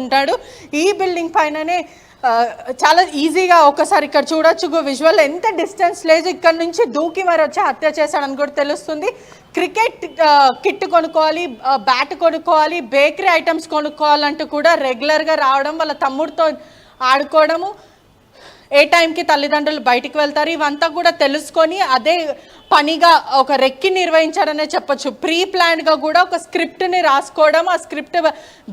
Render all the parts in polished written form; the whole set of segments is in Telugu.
ఉంటాడు. ఈ బిల్డింగ్ పైననే చాలా ఈజీగా ఒకసారి ఇక్కడ చూడొచ్చు విజువల్, ఎంత డిస్టెన్స్ లేదు, ఇక్కడ నుంచి దూకి మరి వచ్చి హత్య చేశాడని కూడా తెలుస్తుంది. క్రికెట్ కిట్ కొనుక్కోవాలి, బ్యాట్ కొనుక్కోవాలి, బేకరీ ఐటమ్స్ కొనుక్కోవాలంటూ కూడా రెగ్యులర్గా రావడం, వాళ్ళ తమ్ముడితో ఆడుకోవడము, ఏ టైంకి తల్లిదండ్రులు బయటికి వెళ్తారు, ఇవంతా కూడా తెలుసుకొని అదే పనిగా ఒక రెక్కి నిర్వహించారనే చెప్పొచ్చు. ప్రీ ప్లాన్గా కూడా ఒక స్క్రిప్ట్ని రాసుకోవడం, ఆ స్క్రిప్ట్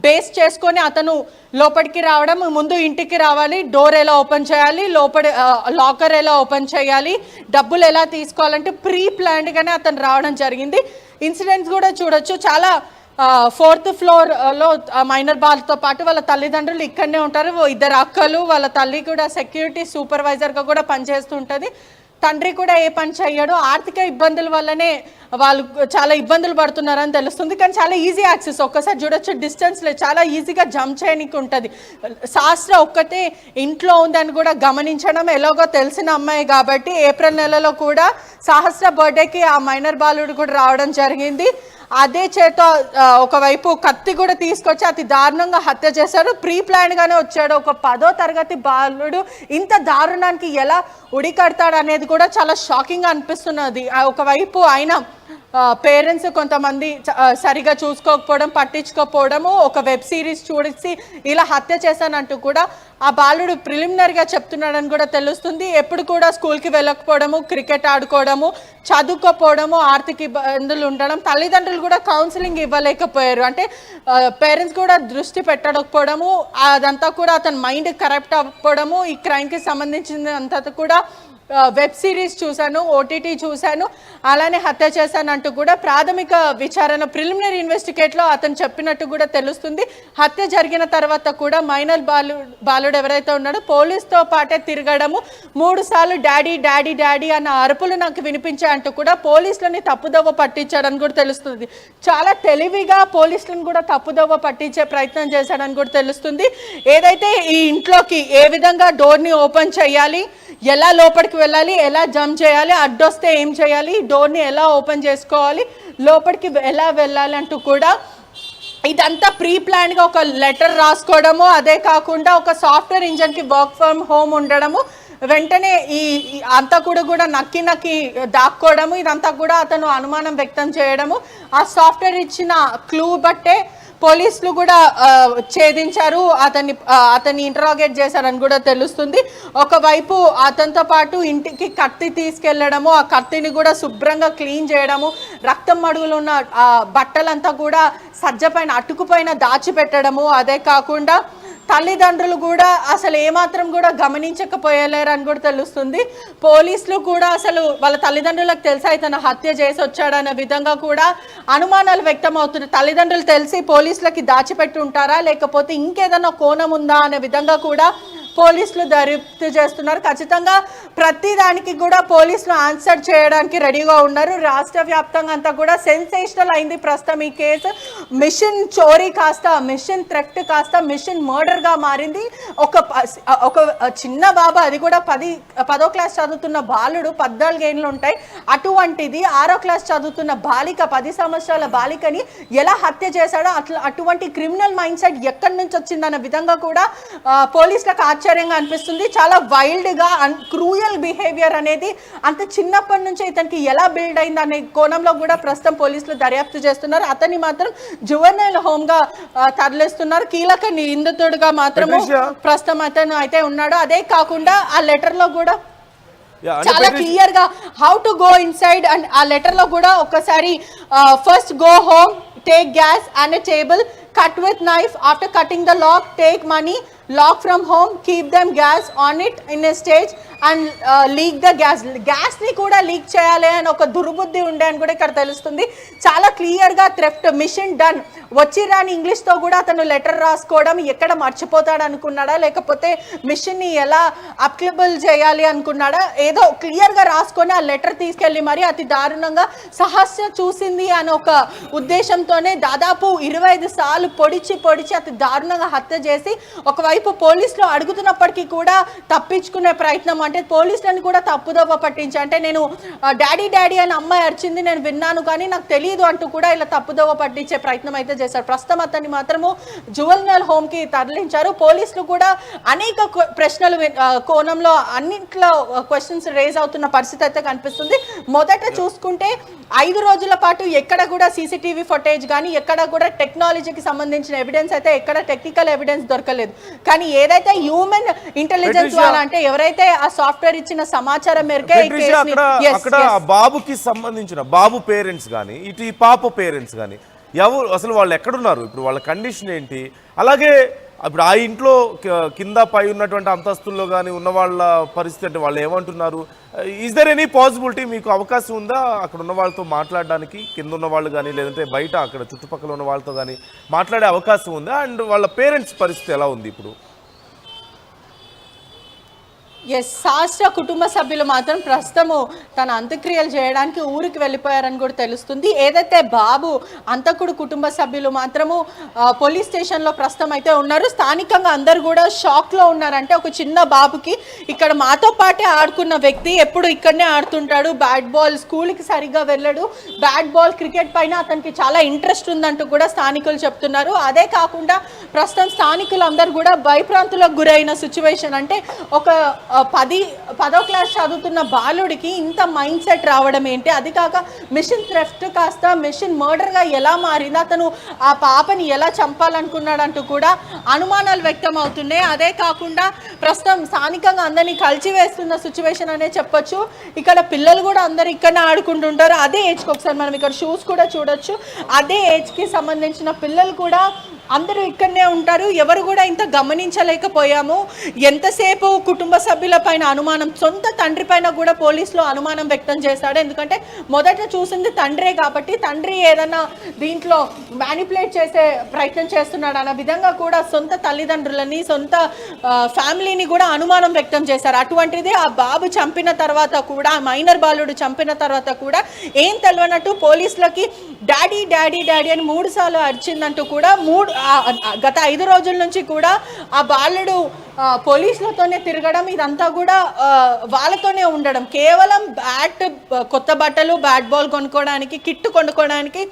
బేస్ చేసుకొని అతను లోపలికి రావడం, ముందు ఇంటికి రావాలి, డోర్ ఎలా ఓపెన్ చేయాలి, లోపల లాకర్ ఎలా ఓపెన్ చేయాలి, డబ్బులు ఎలా తీసుకోవాలంటే ప్రీ ప్లాన్డ్గానే అతను రావడం జరిగింది. ఇన్సిడెంట్స్ కూడా చూడొచ్చు. చాలా 4th ఫ్లోర్లో మైనర్ బాల్తో పాటు వాళ్ళ తల్లిదండ్రులు ఇక్కడనే ఉంటారు. 2 అక్కలు, వాళ్ళ తల్లి కూడా సెక్యూరిటీ సూపర్వైజర్గా కూడా పనిచేస్తూ ఉంటుంది. తండ్రి కూడా ఏ పని చేయడు. ఆర్థిక ఇబ్బందుల వల్లనే వాళ్ళు చాలా ఇబ్బందులు పడుతున్నారని తెలుస్తుంది. కానీ చాలా ఈజీ యాక్సెస్, ఒక్కసారి చూడొచ్చు, డిస్టెన్స్ లేదు, చాలా ఈజీగా జంప్ చేయడానికి ఉంటుంది. శాస్త్ర ఒక్కటే ఇంట్లో ఉందని కూడా గమనించడం, ఎలాగో తెలిసిన అమ్మాయి కాబట్టి ఏప్రిల్ నెలలో కూడా సహస్ర బర్త్డేకి ఆ మైనర్ బాలుడు కూడా రావడం జరిగింది. అదే చేత ఒకవైపు కత్తి కూడా తీసుకొచ్చి అతి దారుణంగా హత్య చేశారు. ప్రీ ప్లాన్గానే వచ్చాడు. ఒక 10వ తరగతి బాలుడు ఇంత దారుణానికి ఎలా ఉడికడతాడు అనేది కూడా చాలా షాకింగ్గా అనిపిస్తున్నది. ఒకవైపు ఆయన పేరెంట్స్ కొంతమంది సరిగా చూసుకోకపోవడం, పట్టించుకోకపోవడము, ఒక వెబ్ సిరీస్ చూసి ఇలా హత్య చేశానంటూ కూడా ఆ బాలుడు ప్రిలిమినరీగా చెప్తున్నాడని కూడా తెలుస్తుంది. ఎప్పుడు కూడా స్కూల్కి వెళ్ళకపోవడము, క్రికెట్ ఆడుకోవడము, చదువుకోపోవడము, ఆర్థిక ఇబ్బందులు ఉండడం, తల్లిదండ్రులు కూడా కౌన్సిలింగ్ ఇవ్వలేకపోయారు. అంటే పేరెంట్స్ కూడా దృష్టి పెట్టకపోవడము, అదంతా కూడా అతని మైండ్ కరప్ట్ అవ్వడము, ఈ క్రైమ్కి సంబంధించినంత కూడా వెబ్ సిరీస్ చూశాను, ఓటీటీ చూశాను, అలానే హత్య చేశానంటూ కూడా ప్రాథమిక విచారణ ప్రిలిమినరీ ఇన్వెస్టిగేట్లో అతను చెప్పినట్టు కూడా తెలుస్తుంది. హత్య జరిగిన తర్వాత కూడా మైనర్ బాలుడు ఎవరైతే ఉన్నాడో పోలీస్తో పాటే తిరగడము, 3 సార్లు డాడీ డాడీ డాడీ అన్న అరుపులు నాకు వినిపించాయంటూ కూడా పోలీసులని తప్పుదోవ పట్టించాడని కూడా తెలుస్తుంది. చాలా తెలివిగా పోలీసులను కూడా తప్పుదోవ పట్టించే ప్రయత్నం చేశాడని కూడా తెలుస్తుంది. ఏదైతే ఈ ఇంట్లోకి ఏ విధంగా డోర్ని ఓపెన్ చేయాలి, ఎలా లోపలికి వెళ్ళాలి, ఎలా జంప్ చేయాలి, అడ్డొస్తే ఏం చేయాలి, డోర్ని ఎలా ఓపెన్ చేసుకోవాలి, లోపలికి ఎలా వెళ్ళాలి అంటూ కూడా ఇదంతా ప్రీ ప్లాన్గా ఒక లెటర్ రాసుకోవడము, అదే కాకుండా ఒక సాఫ్ట్వేర్ ఇంజన్కి వర్క్ ఫ్రమ్ హోమ్ ఉండడము, వెంటనే ఈ అంతా కూడా నక్కి దాక్కోవడము, ఇదంతా కూడా అతను అనుమానం వ్యక్తం చేయడము, ఆ సాఫ్ట్వేర్ ఇచ్చిన క్లూ బట్టే పోలీసులు కూడా ఛేదించారు, అతన్ని ఇంటరాగేట్ చేశారని కూడా తెలుస్తుంది. ఒకవైపు అతనితో పాటు ఇంటికి కత్తి తీసుకెళ్లడము, ఆ కత్తిని కూడా శుభ్రంగా క్లీన్ చేయడము, రక్తం మడుగులు ఉన్న బట్టలంతా కూడా సజ్జపైన అటుకుపైన దాచిపెట్టడము, అదే కాకుండా తల్లిదండ్రులు కూడా అసలు ఏమాత్రం కూడా గమనించకపోయలేరని కూడా తెలుస్తుంది. పోలీసులు కూడా అసలు వాళ్ళ తల్లిదండ్రులకు తెలుసా ఇతను హత్య చేసి వచ్చాడనే విధంగా కూడా అనుమానాలు వ్యక్తం అవుతున్నాయి. తల్లిదండ్రులు తెలిసి పోలీసులకి దాచిపెట్టి ఉంటారా, లేకపోతే ఇంకేదైనా కోణం ఉందా అనే విధంగా కూడా పోలీసులు దర్యాప్తు చేస్తున్నారు. ఖచ్చితంగా ప్రతి దానికి కూడా పోలీసులు ఆన్సర్ చేయడానికి రెడీగా ఉన్నారు. రాష్ట్ర వ్యాప్తంగా అంతా కూడా సెన్సేషనల్ అయింది ప్రస్తుతం ఈ కేసు. మిషన్ చోరీ కాస్త మిషన్ థ్రెఫ్ట్ కాస్త మిషన్ మర్డర్గా మారింది. ఒక చిన్న బాబు, అది కూడా 10వ క్లాస్ చదువుతున్న బాలుడు, 14 ఏళ్ళు ఉంటాయి, అటువంటిది 6వ క్లాస్ చదువుతున్న బాలిక, 10 సంవత్సరాల బాలికని ఎలా హత్య చేశాడో, అటువంటి క్రిమినల్ మైండ్ సెట్ ఎక్కడి నుంచి వచ్చిందన్న విధంగా కూడా పోలీసులకు ఆశ్చర్యంగా అనిపిస్తుంది. చాలా వైల్డ్గా క్రూయల్ బిహేవియర్ అనేది అంత చిన్నప్పటి నుంచి ఇతనికి ఎలా బిల్డ్ అయింది అనే కోణంలో కూడా ప్రస్తుతం పోలీసులు దర్యాప్తు చేస్తున్నారు. అతన్ని మాత్రం జువెనైల్ హోమ్గా తరలిస్తున్నారు. కీలక నిందితుడిగా మాత్రము ప్రస్తుతం అతను అయితే ఉన్నాడు. అదే కాకుండా ఆ లెటర్లో కూడా చాలా క్లియర్ గా how to go inside and ఆ లెటర్ లో కూడా ఒక్కసారి first go home, take gas and a table, cut with knife, after cutting the lock take money, lock from home, keep them gas on it in a stage and leak the gas ని కూడా లీక్ చేయాలి అని ఒక దుర్బుద్ధి ఉండే అని కూడా ఇక్కడ తెలుస్తుంది. చాలా క్లియర్ గా థ్రెఫ్ట్ మిషన్ డన్, వచ్చి రాని ఇంగ్లీష్తో కూడా అతను లెటర్ రాసుకోవడం, ఎక్కడ మర్చిపోతాడు అనుకున్నాడా, లేకపోతే మిషన్ని ఎలా అప్లికబుల్ చేయాలి అనుకున్నాడా, ఏదో క్లియర్గా రాసుకొని ఆ లెటర్ తీసుకెళ్ళి మరి అతి దారుణంగా సహస్య చూసింది అని ఒక ఉద్దేశంతోనే దాదాపు 25 సార్లు పొడిచి అతి దారుణంగా హత్య చేసి ఒకవైపు పోలీసులు అడుగుతున్నప్పటికీ కూడా తప్పించుకునే ప్రయత్నం, అంటే పోలీసులను కూడా తప్పుదోవ పట్టించి, అంటే నేను డాడీ డాడీ అని అమ్మాయి అరిచింది నేను విన్నాను కానీ నాకు తెలియదు అంటూ కూడా ఇలా తప్పుదోవ పట్టించే ప్రయత్నం అయితే చేశారు. ప్రస్తుతం అతన్ని మాత్రము జువెనైల్ హోమ్కి తరలించారు. పోలీసులు కూడా అనేక ప్రశ్నలు కోణంలో అన్నింటిలో క్వశ్చన్స్ రేజ్ అవుతున్న పరిస్థితి అయితే కనిపిస్తుంది. మొదట చూసుకుంటే 5 రోజుల పాటు ఎక్కడ కూడా సీసీటీవీ ఫుటేజ్ కానీ ఎక్కడ కూడా టెక్నాలజీకి సంబంధించిన ఎవిడెన్స్ అయితే ఎక్కడ టెక్నికల్ ఎవిడెన్స్ దొరకలేదు. కానీ ఏదైతే హ్యూమన్ ఇంటెలిజెన్స్ ద్వారా, అంటే ఎవరైతే ఆ సాఫ్ట్వేర్ ఇచ్చిన సమాచారం మేరకే అక్కడ బాబుకి సంబంధించిన బాబు పేరెంట్స్ కానీ ఇటు ఈ పాప పేరెంట్స్ కానీ ఎవరు అసలు వాళ్ళు ఎక్కడున్నారు, ఇప్పుడు వాళ్ళ కండిషన్ ఏంటి, అలాగే ఇప్పుడు ఆ ఇంట్లో కింద పై ఉన్నటువంటి అంతస్తుల్లో కానీ ఉన్న వాళ్ళ పరిస్థితి అంటే వాళ్ళు ఏమంటున్నారు? ఈజ్ దర్ ఎనీ పాసిబిలిటీ, మీకు అవకాశం ఉందా అక్కడ ఉన్న వాళ్ళతో మాట్లాడడానికి, కింద ఉన్న వాళ్ళు కానీ లేదంటే బయట అక్కడ చుట్టుపక్కల ఉన్న వాళ్ళతో కానీ మాట్లాడే అవకాశం ఉందా? అండ్ వాళ్ళ పేరెంట్స్ పరిస్థితి ఎలా ఉంది ఇప్పుడు? శాస్త్ర కుటుంబ సభ్యులు మాత్రం ప్రస్తుతము తన అంత్యక్రియలు చేయడానికి ఊరికి వెళ్ళిపోయారని కూడా తెలుస్తుంది. ఏదైతే బాబు అంతకుడు కుటుంబ సభ్యులు మాత్రము పోలీస్ స్టేషన్లో ప్రస్తుతం అయితే ఉన్నారు. స్థానికంగా అందరు కూడా షాక్లో ఉన్నారంటే, ఒక చిన్న బాబుకి ఇక్కడ మాతో పాటే ఆడుకున్న వ్యక్తి ఎప్పుడు ఇక్కడనే ఆడుతుంటాడు, బ్యాట్ బాల్ స్కూల్కి సరిగ్గా వెళ్ళడు, బ్యాట్ బాల్ క్రికెట్ పైన అతనికి చాలా ఇంట్రెస్ట్ ఉందంటూ కూడా స్థానికులు చెప్తున్నారు. అదే కాకుండా ప్రస్తుతం స్థానికులు అందరూ కూడా భయప్రాంతులకు గురైన సిచ్యువేషన్, అంటే ఒక 10వ క్లాస్ చదువుతున్న బాలుడికి ఇంత మైండ్ సెట్ రావడం ఏంటి, అది కాక మిషన్ థ్రెఫ్ట్ కాస్త మిషన్ మర్డర్గా ఎలా మారింది, అతను ఆ పాపని ఎలా చంపాలనుకున్నాడంటూ కూడా అనుమానాలు వ్యక్తం అవుతున్నాయి. అదే కాకుండా ప్రస్తుతం స్థానికంగా అందరినీ కలిచివేస్తున్న సిచ్యువేషన్ అనే చెప్పొచ్చు. ఇక్కడ పిల్లలు కూడా అందరు ఇక్కడనే ఆడుకుంటుంటారు. అదే ఏజ్కి ఒకసారి మనం ఇక్కడ షూస్ కూడా చూడొచ్చు, అదే ఏజ్కి సంబంధించిన పిల్లలు కూడా అందరూ ఇక్కడనే ఉంటారు. ఎవరు కూడా ఇంత గమనించలేకపోయాము. ఎంతసేపు కుటుంబ సభ్యుల పైన అనుమానం, సొంత తండ్రి పైన కూడా పోలీసులు అనుమానం వ్యక్తం చేశాడు. ఎందుకంటే మొదట చూసింది తండ్రే కాబట్టి తండ్రి ఏదన్నా దీంట్లో మ్యానిపులేట్ చేసే ప్రయత్నం చేస్తున్నాడు అన్న విధంగా కూడా సొంత తల్లిదండ్రులని, సొంత ఫ్యామిలీని కూడా అనుమానం వ్యక్తం చేశారు. అటువంటిది ఆ బాబు చంపిన తర్వాత కూడా, మైనర్ బాలుడు చంపిన తర్వాత కూడా ఏం తెలియనట్టు పోలీసులకి డాడీ డాడీ డాడీ అని 3 సార్లు అరిచిందంటూ కూడా గత 5 రోజుల నుంచి కూడా ఆ బాలుడు పోలీసులతోనే తిరగడం, ఇదంతా కూడా వాళ్ళతోనే ఉండడం, కేవలం కొత్త బట్టలు, బ్యాట్ బాల్ కొనుక్కోవడానికి, కిట్ కొనుక్కోవడానికి,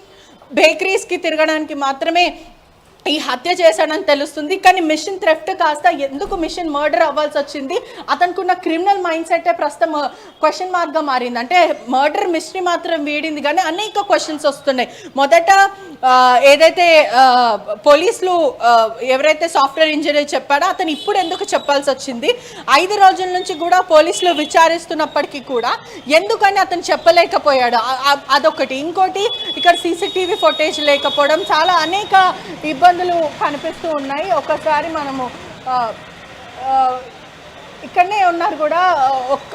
బేకరీస్కి తిరగడానికి మాత్రమే ఈ హత్య చేశాడని తెలుస్తుంది. కానీ మిషన్ థ్రెఫ్ట్ కాస్త ఎందుకు మిషన్ మర్డర్ అవ్వాల్సి వచ్చింది, అతనికి ఉన్న క్రిమినల్ మైండ్ సెటే ప్రస్తుతం క్వశ్చన్ మార్క్గా మారింది. అంటే మర్డర్ మిస్టరీ మాత్రం వీడింది కానీ అనేక క్వశ్చన్స్ వస్తున్నాయి. మొదట ఏదైతే పోలీసులు ఎవరైతే సాఫ్ట్వేర్ ఇంజనీర్ చెప్పాడో అతను ఇప్పుడు ఎందుకు చెప్పాల్సి వచ్చింది, 5 రోజుల నుంచి కూడా పోలీసులు విచారిస్తున్నప్పటికీ కూడా ఎందుకని అతను చెప్పలేకపోయాడు, అదొకటి. ఇంకోటి, ఇక్కడ సీసీటీవీ ఫుటేజ్ లేకపోవడం, చాలా అనేక ఇబ్బందులు కనిపిస్తూ ఉన్నాయి. ఒకసారి మనము ఇక్కడనే ఉన్నారు కూడా,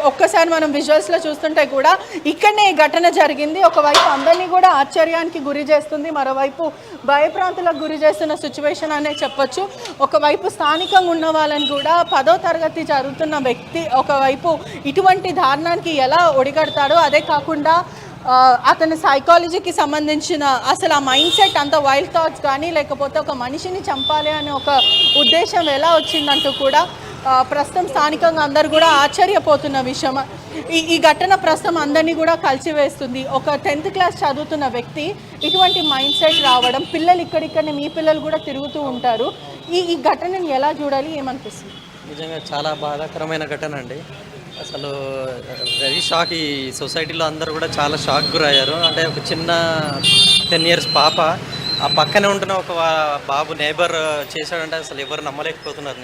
ఒక్కసారి మనం విజువల్స్లో చూస్తుంటే కూడా ఇక్కడనే ఘటన జరిగింది. ఒకవైపు అందరినీ కూడా ఆశ్చర్యానికి గురి చేస్తుంది, మరోవైపు భయప్రాంతులకు గురి చేస్తున్న సిచ్యువేషన్ అనే చెప్పొచ్చు. ఒకవైపు స్థానికంగా ఉన్న వాళ్ళని కూడా 10వ తరగతి చదువుతున్న వ్యక్తి ఒకవైపు ఇటువంటి దారుణానికి ఎలా ఒడిగడతాడో, అదే కాకుండా అతని సైకాలజీకి సంబంధించిన అసలు ఆ మైండ్ సెట్ అంత వైల్డ్ థాట్స్ కానీ, లేకపోతే ఒక మనిషిని చంపాలి అనే ఒక ఉద్దేశం ఎలా వచ్చిందంటూ కూడా ప్రస్తుతం స్థానికంగా అందరు కూడా ఆశ్చర్యపోతున్న విషయం. ఈ ఘటన ప్రస్తుతం అందరినీ కూడా కలిసివేస్తుంది. ఒక 10th క్లాస్ చదువుతున్న వ్యక్తి ఇటువంటి మైండ్ సెట్ రావడం, పిల్లలు ఇక్కడిక్కడనే మీ పిల్లలు కూడా తిరుగుతూ ఉంటారు, ఈ ఘటనని ఎలా చూడాలి, ఏమనిపిస్తుంది? నిజంగా చాలా బాధాకరమైన ఘటన అండి. అసలు వెరీ షాక్. ఈ సొసైటీలో అందరూ కూడా చాలా షాక్ గురయ్యారు. అంటే ఒక చిన్న 10 years పాప, ఆ పక్కనే ఉంటున్న ఒక బాబు నేబర్ చేశాడంటే అసలు ఎవరు నమ్మలేకపోతున్నారు.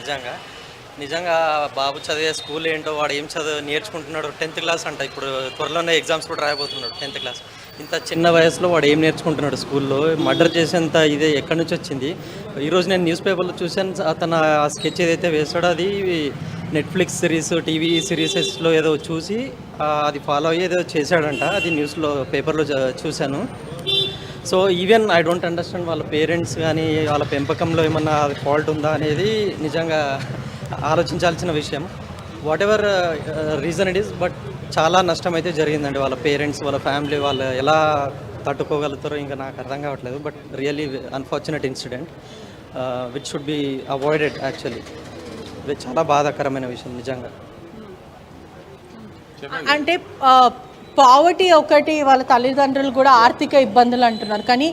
నిజంగా బాబు చదివే స్కూల్ ఏంటో, వాడు ఏం నేర్చుకుంటున్నాడు, 10th క్లాస్ అంట. ఇప్పుడు త్వరలోనే ఎగ్జామ్స్ కూడా రాయబోతున్నాడు, 10th క్లాస్. ఇంత చిన్న వయసులో వాడు ఏం నేర్చుకుంటున్నాడు స్కూల్లో, మర్డర్ చేసేంత ఇదే ఎక్కడి నుంచి వచ్చింది? ఈరోజు నేను న్యూస్ పేపర్లో చూశాను, అతను ఆ స్కెచ్ ఏదైతే వేస్తాడో అది నెట్ఫ్లిక్స్ సిరీస్, టీవీ సిరీసెస్లో ఏదో చూసి అది ఫాలో అయ్యి ఏదో చేశాడంట. అది న్యూస్లో పేపర్లో చూశాను. So even I don't understand వాళ్ళ పేరెంట్స్ కానీ వాళ్ళ పెంపకంలో ఏమన్నా ఫాల్ట్ ఉందా అనేది నిజంగా ఆలోచించాల్సిన విషయం. What ever reason it is, but చాలా నష్టం అయితే జరిగిందండి. వాళ్ళ పేరెంట్స్, వాళ్ళ ఫ్యామిలీ వాళ్ళు ఎలా తట్టుకోగలుగుతారో ఇంకా నాకు అర్థం కావట్లేదు. But really unfortunate incident which should be avoided actually. ఇది చాలా బాధాకరమైన విషయం నిజంగా. అంటే పావర్టీ ఒకటి, వాళ్ళ తల్లిదండ్రులు కూడా ఆర్థిక ఇబ్బందులు అంటున్నారు. కానీ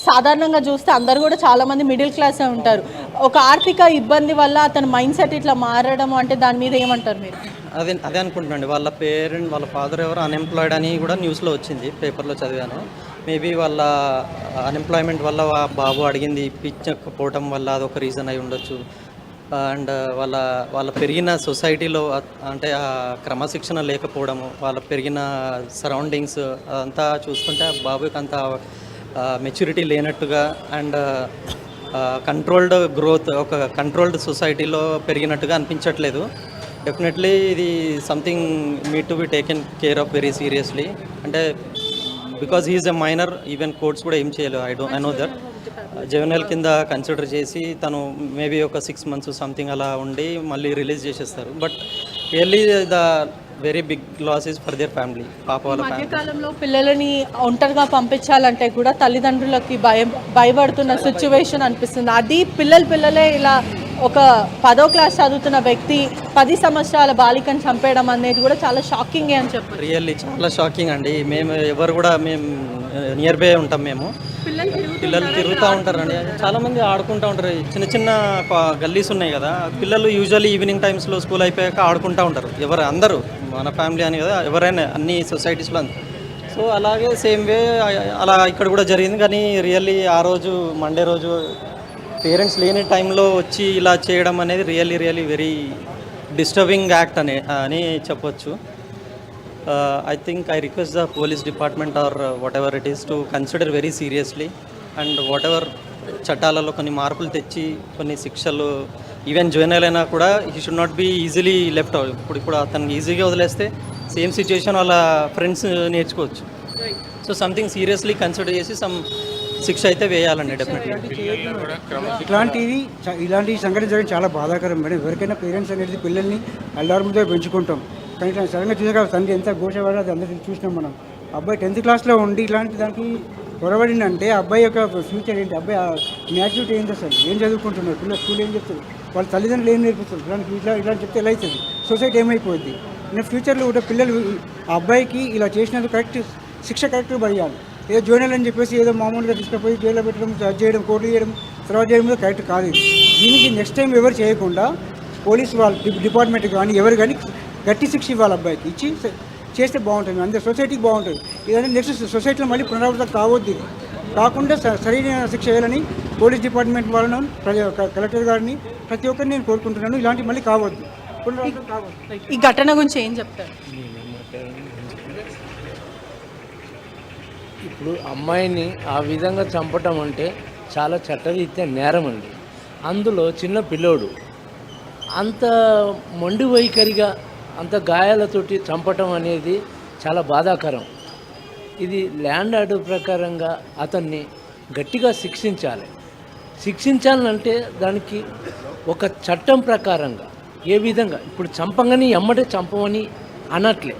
సాధారణంగా చూస్తే అందరు కూడా చాలామంది మిడిల్ క్లాసే ఉంటారు. ఒక ఆర్థిక ఇబ్బంది వల్ల అతని మైండ్ సెట్ ఇట్లా మారడం అంటే దాని మీద ఏమంటారు మీరు? అదే అనుకుంటున్నాండి. వాళ్ళ ఫాదర్ ఎవరు అన్ఎంప్లాయిడ్ అని కూడా న్యూస్లో వచ్చింది, పేపర్లో చదివాను. మేబీ వాళ్ళ అన్ఎంప్లాయ్మెంట్ వల్ల బాబు అడిగింది ఇప్పించకపోవటం వల్ల అదొక రీజన్ అయి ఉండొచ్చు. అండ్ వాళ్ళ పెరిగిన సొసైటీలో అంటే ఆ క్రమశిక్షణ లేకపోవడము, వాళ్ళ పెరిగిన సరౌండింగ్స్ అదంతా చూస్తుంటే బాబుకి అంత మెచ్యూరిటీ లేనట్టుగా అండ్ కంట్రోల్డ్ గ్రోత్, ఒక కంట్రోల్డ్ సొసైటీలో పెరిగినట్టుగా అనిపించట్లేదు. డెఫినెట్లీ ఇది something need to be taken care of very seriously. అంటే because he's a minor, even courts కూడా ఏం చేయలేదు. ఐ నో దట్ జువెనైల్ కింద కన్సిడర్ చేసి తను మేబీ ఒక 6 months సంథింగ్ అలా ఉండి మళ్ళీ రిలీజ్ చేసేస్తారు. But really the very big losses for their family. పాప వాళ్ళ మధ్యకాలంలో పిల్లలని ఒంటరిగా పంపించాలంటే కూడా తల్లిదండ్రులకి భయపడుతున్న సిచ్యువేషన్ అనిపిస్తుంది. అది పిల్లలే ఇలా ఒక 10వ క్లాస్ చదువుతున్న వ్యక్తి 10 సంవత్సరాల బాలికను చంపేయడం అనేది కూడా చాలా షాకింగే అని చెప్పారు. రియల్లీ చాలా షాకింగ్ అండి. మేము ఎవరు కూడా మేము నియర్ బై ఉంటాం. మేము పిల్లలు తిరుగుతూ ఉంటారండి, చాలామంది ఆడుకుంటూ ఉంటారు. చిన్న గల్లీస్ ఉన్నాయి కదా, పిల్లలు యూజువల్లీ ఈవినింగ్ టైమ్స్లో స్కూల్ అయిపోయాక ఆడుకుంటూ ఉంటారు. అందరూ మన ఫ్యామిలీ అని కదా, ఎవరైనా అన్ని సొసైటీస్లో. సో అలాగే సేమ్ వే అలా ఇక్కడ కూడా జరిగింది. కానీ రియల్లీ ఆ రోజు మండే రోజు పేరెంట్స్ లేని టైంలో వచ్చి ఇలా చేయడం అనేది రియల్లీ వెరీ డిస్టర్బింగ్ యాక్ట్ అని చెప్పొచ్చు. I think I request the police department or whatever it is to consider very seriously and whatever చట్టాలలో కొన్ని మార్పులు తెచ్చి కొన్ని శిక్షలు, ఈవెన్ జువెనైల్ అయినా కూడా he should not be easily left out. ఇప్పుడు అతనికి ఈజీగా వదిలేస్తే సేమ్ సిచ్యువేషన్ వాళ్ళ ఫ్రెండ్స్ నేర్చుకోవచ్చు. సో సంథింగ్ సీరియస్లీ కన్సిడర్ చేసి శిక్ష అయితే వేయాలండి డెఫినెట్లీ. ఇలాంటి సంఘటన జరగడం చాలా బాధాకరం మేడం. ఎవరికైనా పేరెంట్స్ అనేది పిల్లల్ని అల్లారుముతో పెంచుకుంటాం, కానీ ఇట్లా సడన్గా చూసాక తండ్రి ఎంత ఘోషపడాలో అది అందరికీ చూసినాం మనం. అబ్బాయి 10th క్లాస్లో ఉండి ఇలాంటి దానికి పొరబడిందంటే అబ్బాయి యొక్క ఫ్యూచర్ ఏంటి, అబ్బాయి మ్యాచ్యూరిటీ ఏంటి, అసలు ఏం చదువుకుంటున్నారు పిల్లలు, స్కూల్ ఏం చెప్తారు, వాళ్ళ తల్లిదండ్రులు ఏం నేర్పిస్తారు, దానికి ఇలా చెప్తే ఎలా అవుతుంది, సొసైటీ ఏమైపోద్ది. నేను ఫ్యూచర్లో కూడా పిల్లలు ఆ అబ్బాయికి ఇలా చేసినందుకు శిక్ష కరెక్ట్గా పడియాలి. ఏదో జోనల్ అని చెప్పేసి ఏదో మామూలుగా తీసుకుపోయి జైల్లో పెట్టడం, జడ్జ్ చేయడం, కోర్టు చేయడం, తర్వాత చేయడం కూడా కరెక్ట్ కాదు. దీనికి నెక్స్ట్ టైం ఎవరు చేయకుండా పోలీసు వాళ్ళు డిపార్ట్మెంట్ కానీ ఎవరు కానీ గట్టి శిక్ష ఇవ్వాలి, అబ్బాయికి ఇచ్చి చేస్తే బాగుంటుంది, అందరు సొసైటీకి బాగుంటుంది. ఇదంటే నెక్స్ట్ సొసైటీలో మళ్ళీ పునరావృతం కావద్దు. ఇది కాకుండా సరైన శిక్ష వేయాలని పోలీస్ డిపార్ట్మెంట్ వాళ్ళను, కలెక్టర్ గారిని, ప్రతి ఒక్కరిని నేను కోరుకుంటున్నాను. ఇలాంటివి మళ్ళీ కావద్దు, పునరావృతం కావద్దు. ఈ ఘటన గురించి ఏం చెప్తారు? ఇప్పుడు అమ్మాయిని ఆ విధంగా చంపటం అంటే చాలా చట్టరీత్యా నేరం అండి. అందులో చిన్న పిల్లోడు అంత మొండి వైఖరిగా అంత గాయాలతోటి చంపటం అనేది చాలా బాధాకరం. ఇది ల్యాండ్ ఆర్డర్ ప్రకారంగా అతన్ని గట్టిగా శిక్షించాలంటే దానికి ఒక చట్టం ప్రకారంగా ఏ విధంగా ఇప్పుడు చంపంగాని ఎమ్మటే చంపమని అనట్లే,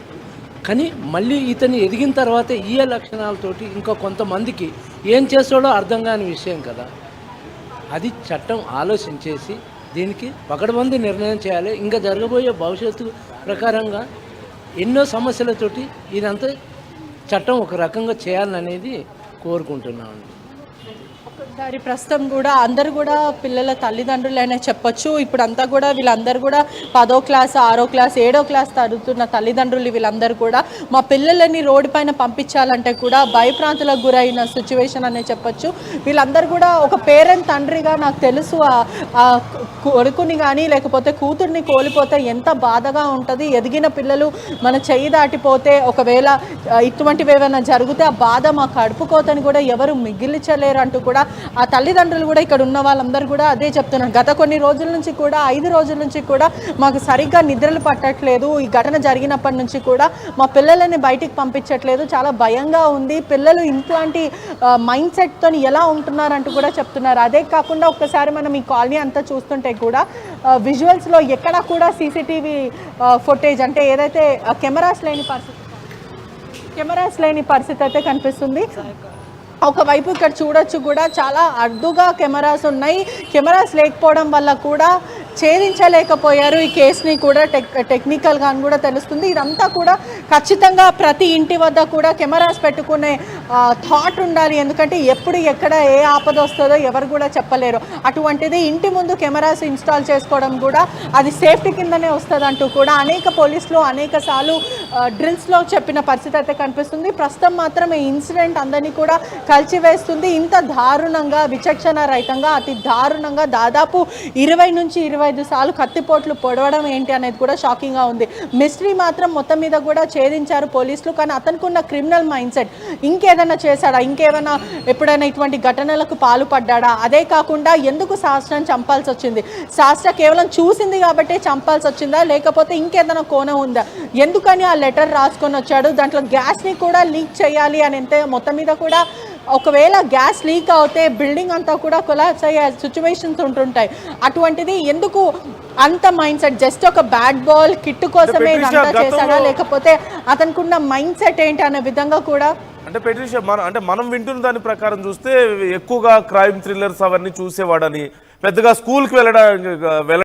కానీ మళ్ళీ ఇతను ఎదిగిన తర్వాత ఈ లక్షణాలతోటి ఇంకా కొంతమందికి ఏం చేస్తాడో అర్థం కాని విషయం కదా. అది చట్టం ఆలోచించేసి దీనికి పకడ్బందీ నిర్ణయం చేయాలి. ఇంకా జరగబోయే భవిష్యత్తు ప్రకారంగా ఎన్నో సమస్యలతోటి ఇదంతా చట్టం ఒక రకంగా చేయాలనేది కోరుకుంటున్నాను. ఒకసారి ప్రస్తుతం కూడా అందరు కూడా పిల్లల తల్లిదండ్రులైనా చెప్పొచ్చు. ఇప్పుడు అంతా కూడా వీళ్ళందరూ కూడా 10వ క్లాస్, 6వ క్లాస్, 7వ క్లాస్ చదువుతున్న తల్లిదండ్రులు వీళ్ళందరూ కూడా మా పిల్లలని రోడ్డు పైన పంపించాలంటే కూడా భయప్రాంతులకు గురైన సిచ్యువేషన్ అనే చెప్పొచ్చు. వీళ్ళందరూ కూడా ఒక పేరెంట్ తండ్రిగా నాకు తెలుసు ఆ కొడుకుని కానీ లేకపోతే కూతుర్ని కోల్పోతే ఎంత బాధగా ఉంటుంది. ఎదిగిన పిల్లలు మన చెయ్యి దాటిపోతే ఒకవేళ ఇటువంటివి ఏమైనా జరిగితే ఆ బాధ మా కడుపుకోతని కూడా ఎవరు మిగిలించలేరు అంటూ కూడా ఆ తల్లిదండ్రులు కూడా ఇక్కడ ఉన్న వాళ్ళందరూ కూడా అదే చెప్తున్నారు. గత కొన్ని రోజుల నుంచి కూడా 5 రోజుల నుంచి కూడా మాకు సరిగ్గా నిద్రలు పట్టట్లేదు. ఈ ఘటన జరిగినప్పటి నుంచి కూడా మా పిల్లలని బయటికి పంపించట్లేదు, చాలా భయంగా ఉంది. పిల్లలు ఇట్లాంటి మైండ్ సెట్తో ఎలా ఉంటున్నారంటూ కూడా చెప్తున్నారు. అదే కాకుండా ఒక్కసారి మనం ఈ కాలనీ అంతా చూస్తుంటే కూడా విజువల్స్లో ఎక్కడా కూడా సీసీటీవీ ఫుటేజ్ అంటే ఏదైతే కెమెరాస్ లేని పరిస్థితి అయితే కనిపిస్తుంది. ఒకవైపు ఇక్కడ చూడొచ్చు కూడా చాలా అడ్డుగా కెమెరాస్ ఉన్నాయి. కెమెరాస్ లేకపోవడం వల్ల కూడా ఛేదించలేకపోయారు ఈ కేసుని కూడా. టెక్నికల్గా అని కూడా తెలుస్తుంది. ఇదంతా కూడా ఖచ్చితంగా ప్రతి ఇంటి వద్ద కూడా కెమెరాస్ పెట్టుకునే థాట్ ఉండాలి. ఎందుకంటే ఎప్పుడు ఎక్కడ ఏ ఆపద వస్తుందో ఎవరు కూడా చెప్పలేరు. అటువంటిది ఇంటి ముందు కెమెరాస్ ఇన్స్టాల్ చేసుకోవడం కూడా అది సేఫ్టీ కిందనే వస్తుంది అంటూ కూడా అనేక పోలీసులు అనేక సార్లు డ్రిల్స్లో చెప్పిన పరిస్థితి అయితే కనిపిస్తుంది. ప్రస్తుతం మాత్రం ఈ ఇన్సిడెంట్ అందరినీ కూడా కలిచివేస్తుంది. ఇంత దారుణంగా విచక్షణ రహితంగా అతి దారుణంగా దాదాపు 20 నుంచి 25 సార్లు కత్తిపోట్లు పొడవడం ఏంటి అనేది కూడా షాకింగ్గా ఉంది. మిస్టరీ మాత్రం మొత్తం మీద కూడా ఛేదించారు పోలీసులు. కానీ అతనికి ఉన్న క్రిమినల్ మైండ్ సెట్ ఇంకేదైనా చేశాడా, ఇంకేమైనా ఎప్పుడైనా ఇటువంటి ఘటనలకు పాల్పడ్డా, అదే కాకుండా ఎందుకు శాస్త్రం చంపాల్సి వచ్చింది, శాస్త్ర కేవలం చూసింది కాబట్టి చంపాల్సి వచ్చిందా, లేకపోతే ఇంకేదైనా కోణం ఉందా, ఎందుకని ఆ లెటర్ రాసుకొని వచ్చాడు, దాంట్లో గ్యాస్ని కూడా లీక్ చేయాలి అని మొత్తం మీద కూడా ఒకవేళ గ్యాస్ లీక్ అవుతే బిల్డింగ్ అంతా కూడా కొలాప్స్ అయ్యే సిచ్యువేషన్స్ ఉంటుంటాయి. అటువంటిది ఎందుకు అంత మైండ్ సెట్, జస్ట్ ఒక బ్యాట్ బాల్ కిట్ కోసమే ఇదంతా చేశాడా, లేకపోతే అతనికి ఉన్న మైండ్ సెట్ ఏంటి అనే విధంగా కూడా. అంటే పెట్రిషియా మనం వింటున్న దాని ప్రకారం చూస్తే ఎక్కువగా క్రైమ్ థ్రిల్లర్స్ అవన్నీ చూసేవాడని, పెద్దగా స్కూల్కి వెళ్ళడం